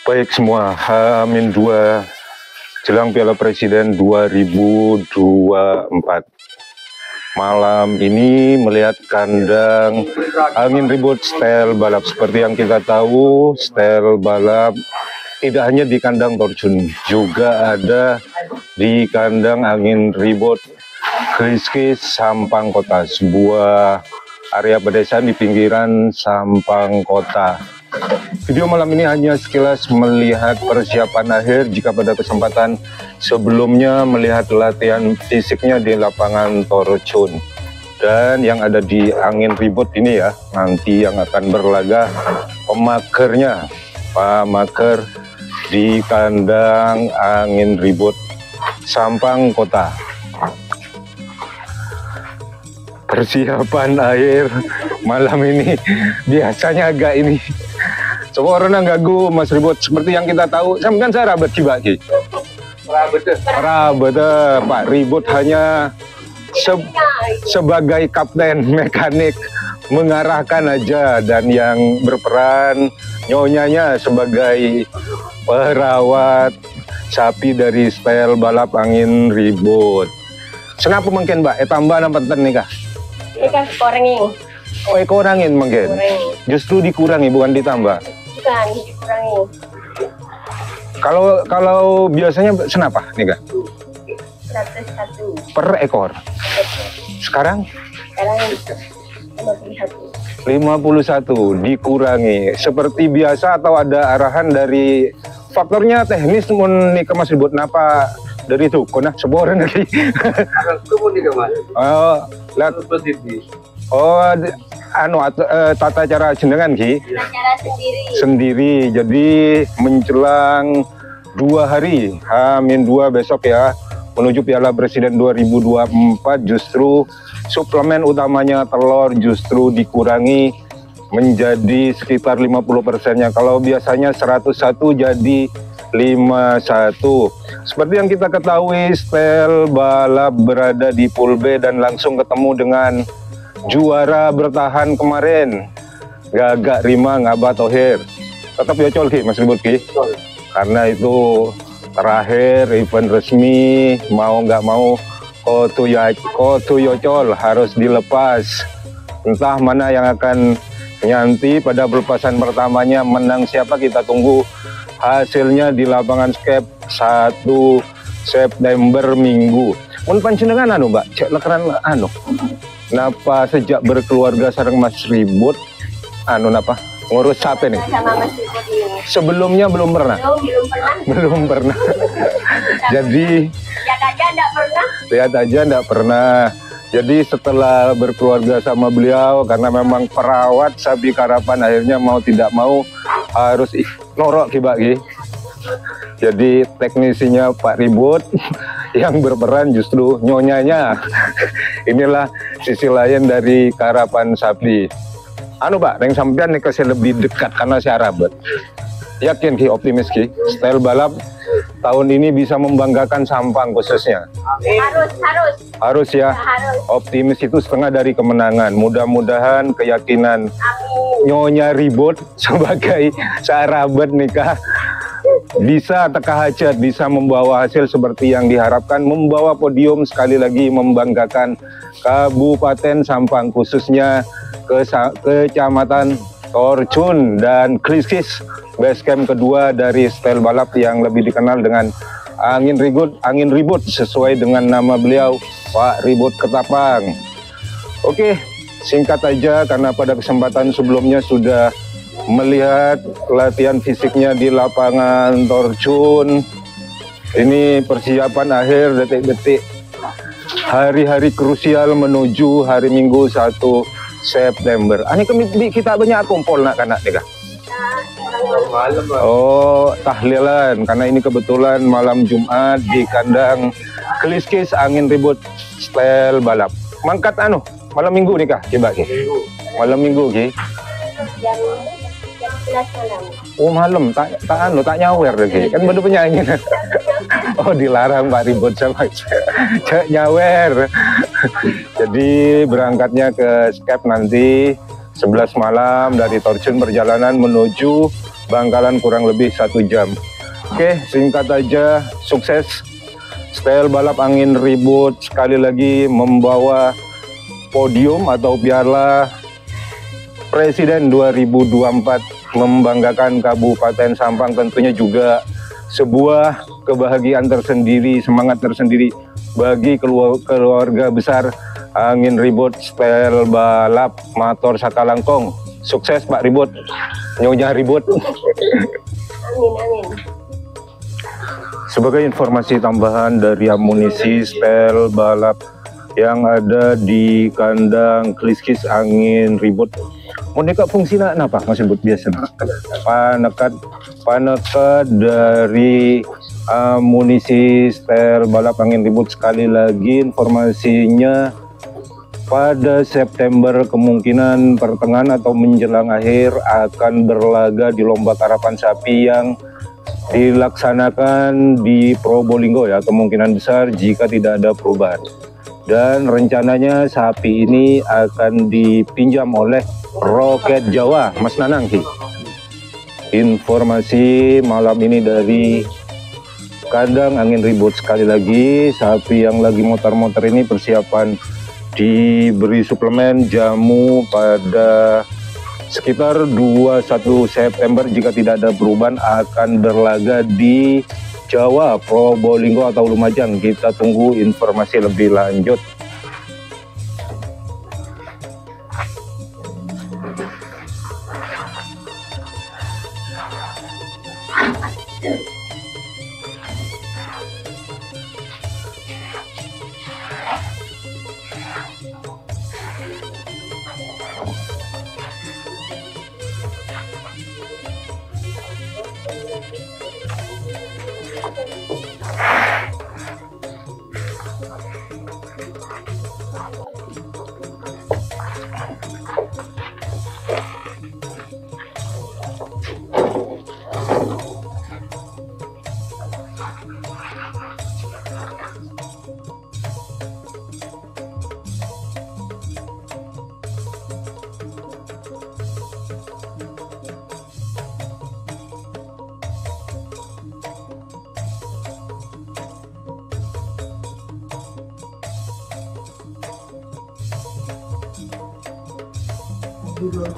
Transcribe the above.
Baik semua, H-2 jelang Piala Presiden 2024. Malam ini melihat kandang angin ribut style balap. Seperti yang kita tahu, style balap tidak hanya di kandang Torjun, juga ada di kandang angin ribut Kriskis Sampang Kota, sebuah area pedesaan di pinggiran Sampang Kota. Video malam ini hanya sekilas melihat persiapan akhir jika pada kesempatan sebelumnya melihat latihan fisiknya di lapangan Torjun. Dan yang ada di angin ribut ini ya, nanti yang akan berlaga pemakernya, Pak Maker di kandang angin ribut Sampang Kota. Persiapan akhir malam ini biasanya agak ini. Semua orang ganggu Mas Ribut seperti yang kita tahu. Sampeyan saya rabat Ki. Rabat Pak Ribut hanya sebagai kapten mekanik mengarahkan aja, dan yang berperan nyonyanya sebagai perawat sapi dari style balap angin ribut. Kenapa mungkin Mbak? Tambah apa nih kah? Ikan kurangin. Oh, kurangin mungkin. Justru dikurangi bukan ditambah. Bukan dikurangi. Kalau biasanya senapa nih kak? 101 per ekor. Sekarang 51 dikurangi. Seperti biasa atau ada arahan dari faktornya teknis mun nih ke Mas Ribut napa dari itu kona seboran lagi. Oh, lihat. Oh, tata cara jenengan Ki? Cara sendiri. Jadi menjelang 2 hari, H-2 besok ya, menuju Piala Presiden 2024, justru suplemen utamanya telur justru dikurangi menjadi sekitar 50%-nya. Kalau biasanya 101 jadi 51. Seperti yang kita ketahui, style balap berada di Pool B dan langsung ketemu dengan juara bertahan kemarin, Gagak Rima Ngabah Thohir. Tetap yocol Ki, Mas Ribut Ki. Karena itu terakhir event resmi, mau nggak mau Kotu Yocol harus dilepas. Entah mana yang akan nyanti pada pelepasan pertamanya, menang siapa kita tunggu hasilnya di lapangan skep 1 September Minggu. Mun panjenengan Mbak, cek lekaran napa sejak berkeluarga sareng Mas Ribut napa ngurus sapi nih? sama Mas Ribut ini. Sebelumnya belum pernah. Belum pernah. Jadi lihat aja enggak pernah. Jadi setelah berkeluarga sama beliau, karena memang perawat sapi karapan, akhirnya mau tidak mau harus norok Ki. Jadi teknisinya Pak Ribut yang berperan justru nyonyanya. Inilah sisi lain dari karapan sapi. Pak, yang sampean nih kasih lebih dekat karena saya rabat. Yakin Ki, optimis Ki, style balap tahun ini bisa membanggakan Sampang khususnya. Harus ya. Harus. Optimis itu setengah dari kemenangan. Mudah-mudahan keyakinan Nyonya Ribut sebagai sahabat nikah bisa teka hajat, bisa membawa hasil seperti yang diharapkan, membawa podium, sekali lagi membanggakan Kabupaten Sampang, khususnya Kecamatan Torjun dan Kriskis, basecamp kedua dari style balap yang lebih dikenal dengan angin ribut sesuai dengan nama beliau, Pak Ribut Ketapang. Oke, singkat aja karena pada kesempatan sebelumnya sudah melihat latihan fisiknya di lapangan Torjun. Ini persiapan akhir detik-detik hari-hari krusial menuju hari Minggu 1 September. Ini kita banyak kumpul nak kanak deka. Oh, tahlilan karena ini kebetulan malam Jumat di kandang Keliskis angin ribut style balap. Mangkat anu malam Minggu nih kah? Coba Ki. Malam Minggu Ki. Jam 11 malam. Oh malam tak nyawer deh Ki. Kan baru penyanyi. Oh dilarang Pak ribut sama Cek nyawer. Jadi berangkatnya ke Skep nanti 11 malam dari Torjun, perjalanan menuju Bangkalan kurang lebih 1 jam. Oke, singkat aja, sukses. Style balap angin ribut sekali lagi membawa podium atau piala Presiden 2024, membanggakan Kabupaten Sampang, tentunya juga sebuah kebahagiaan tersendiri, semangat tersendiri bagi keluarga besar angin ribut style balap motor Sakalangkong. Sukses Pak Ribut, nyonya ribut. Amin, amin. Sebagai informasi tambahan dari amunisi style balap yang ada di kandang Keliskis angin ribut, boneka fungsinya apa Mas Ribut biasa? Panekat dari amunisi style balap angin ribut. Sekali lagi informasinya, pada September kemungkinan pertengahan atau menjelang akhir akan berlaga di lomba karapan sapi yang dilaksanakan di Probolinggo ya, kemungkinan besar jika tidak ada perubahan. Dan rencananya sapi ini akan dipinjam oleh Roket Jawa, Mas Nanang Ki. Informasi malam ini dari kandang angin ribut. Sekali lagi, sapi yang lagi motor-motor ini persiapan diberi suplemen jamu pada sekitar 21 September jika tidak ada perubahan akan berlaga di Jawa, Probolinggo atau Lumajang. Kita tunggu informasi lebih lanjut. Dulu.